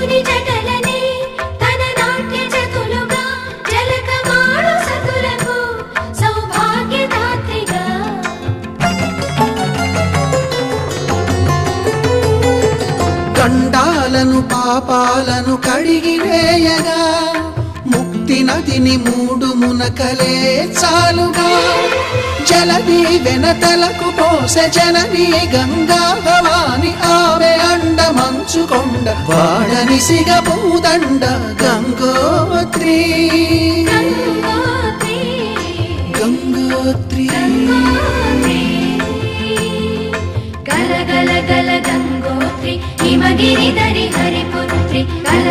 శివుని జటలనే తన నాట్య చతులుగా జలకమాడు సతులకు సౌభాగ్యదాత్రిగా గండాలను పాపాలను కడిగివేయగా ముక్తి నదిని మూడు మునకలే చాలుగా జలది వెనతలకు పోసె జనని గంగా భవాని ఆమె అండ మంచుకొండ వాడని సిగ పూదండ గంగోత్రి గంగోత్రి గల గల గల గంగోత్రి హిమగిరి దరి హరిపుత్రి గల